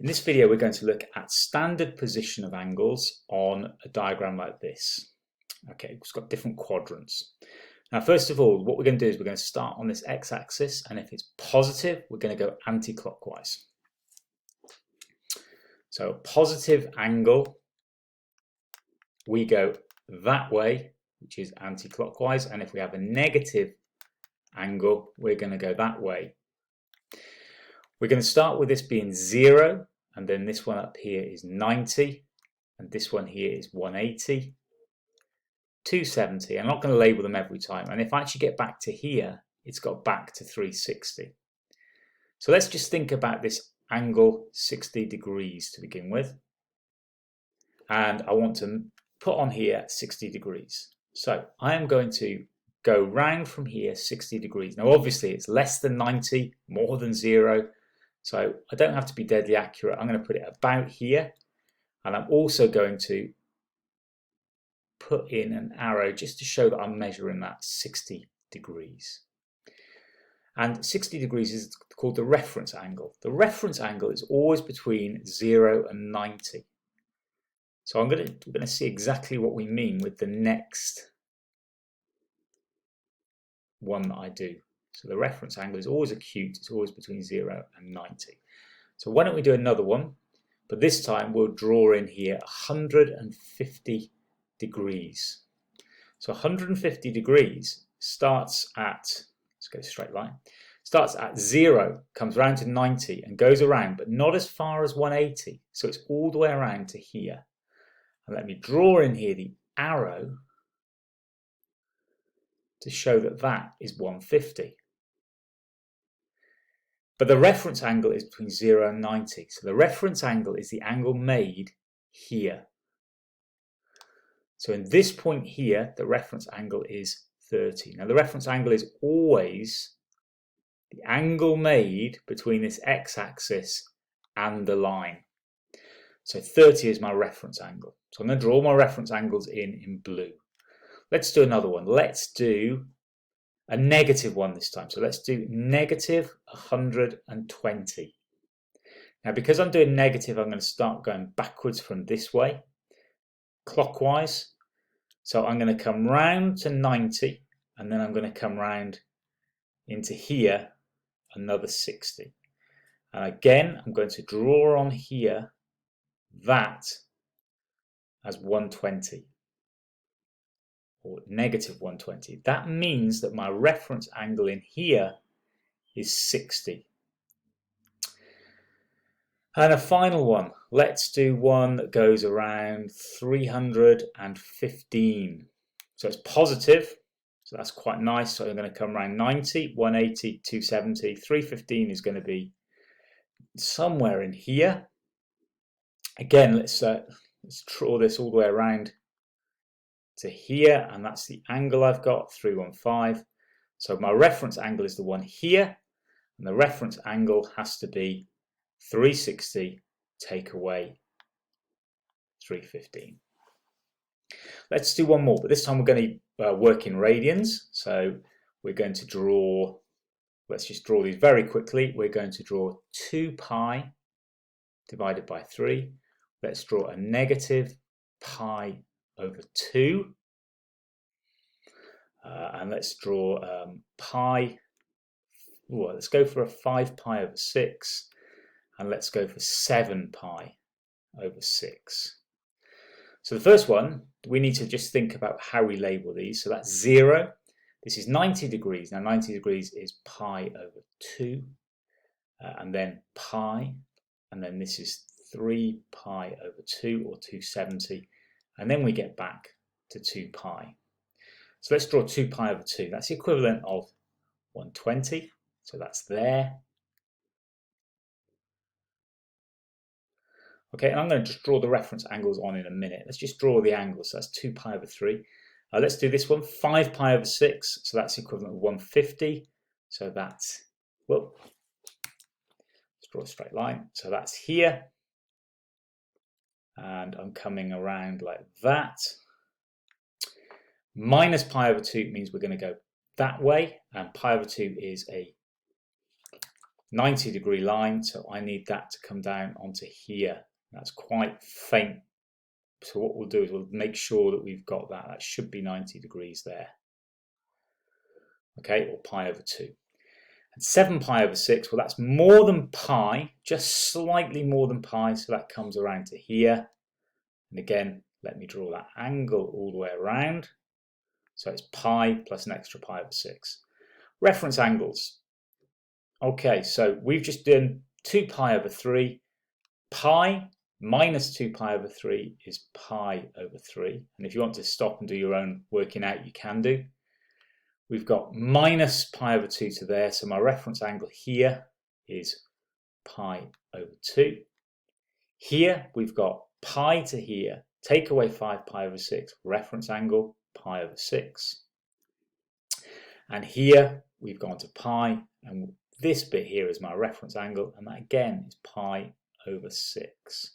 In this video, we're going to look at standard position of angles on a diagram like this. Okay, it's got different quadrants. Now, first of all, what we're going to do is we're going to start on this x-axis, and if it's positive, we're going to go anti-clockwise. So a positive angle, we go that way, which is anti-clockwise, and if we have a negative angle, we're going to go that way. We're going to start with this being 0, and then this one up here is 90, and this one here is 180, 270. I'm not going to label them every time, and if I actually get back to here, it's got back to 360. So let's just think about this angle 60 degrees to begin with, and I want to put on here 60 degrees. So I am going to go round from here 60 degrees. Now obviously it's less than 90, more than 0, so I don't have to be deadly accurate. I'm going to put it about here, and I'm also going to put in an arrow just to show that I'm measuring that 60 degrees. And 60 degrees is called the reference angle. The reference angle is always between 0 and 90. So we're going to see exactly what we mean with the next one that I do. So the reference angle is always acute, it's always between 0 and 90. So why don't we do another one, but this time we'll draw in here 150 degrees. So 150 degrees starts at, let's go straight line, starts at 0, comes round to 90 and goes around, but not as far as 180. So it's all the way around to here. And let me draw in here the arrow to show that that is 150. But the reference angle is between 0 and 90. So the reference angle is the angle made here. So in this point here, the reference angle is 30. Now the reference angle is always the angle made between this x-axis and the line. So 30 is my reference angle. So I'm going to draw all my reference angles in blue. Let's do another one. Let's do a negative one this time. So let's do negative 120. Now because I'm doing negative, I'm going to start going backwards from this way, clockwise. So I'm going to come round to 90, and then I'm going to come round into here, another 60. And again, I'm going to draw on here that as 120. Or negative 120. That means that my reference angle in here is 60. And a final one. Let's do one that goes around 315. So it's positive, so that's quite nice. So I'm going to come around 90, 180, 270. 315 is going to be somewhere in here. Again, let's draw this all the way around to here, and that's the angle I've got, 315. So my reference angle is the one here, and the reference angle has to be 360, take away 315. Let's do one more, but this time we're going to work in radians. So we're going to draw, let's just draw these very quickly. We're going to draw 2 pi divided by 3. Let's draw a negative pi over 2, and let's draw pi, well, let's go for a 5 pi over 6, and let's go for 7 pi over 6. So the first one, we need to just think about how we label these. So that's 0, this is 90 degrees, now 90 degrees is pi over 2, and then pi, and then this is 3 pi over 2, or 270, and then we get back to 2 pi. So let's draw 2 pi over 2. That's the equivalent of 120. So that's there. Okay, and I'm going to just draw the reference angles on in a minute. Let's just draw the angles. So that's 2 pi over 3. Let's do this one, 5 pi over 6. So that's the equivalent of 150. So that's, well, let's draw a straight line. So that's here. And I'm coming around like that. Minus pi over 2 means we're going to go that way, and pi over 2 is a 90-degree line, so I need that to come down onto here. That's quite faint, so what we'll do is we'll make sure that we've got that. That should be 90 degrees there. Okay, or pi over 2. And 7 pi over 6, well, that's more than pi, just slightly more than pi, so that comes around to here. And again, let me draw that angle all the way around. So it's pi plus an extra pi over 6. Reference angles. Okay, so we've just done 2 pi over 3. Pi minus 2 pi over 3 is pi over 3. And if you want to stop and do your own working out, you can do. We've got minus pi over 2 to there, so my reference angle here is pi over 2. Here we've got pi to here, take away 5 pi over 6, reference angle pi over 6. And here we've gone to pi, and this bit here is my reference angle, and that again is pi over 6.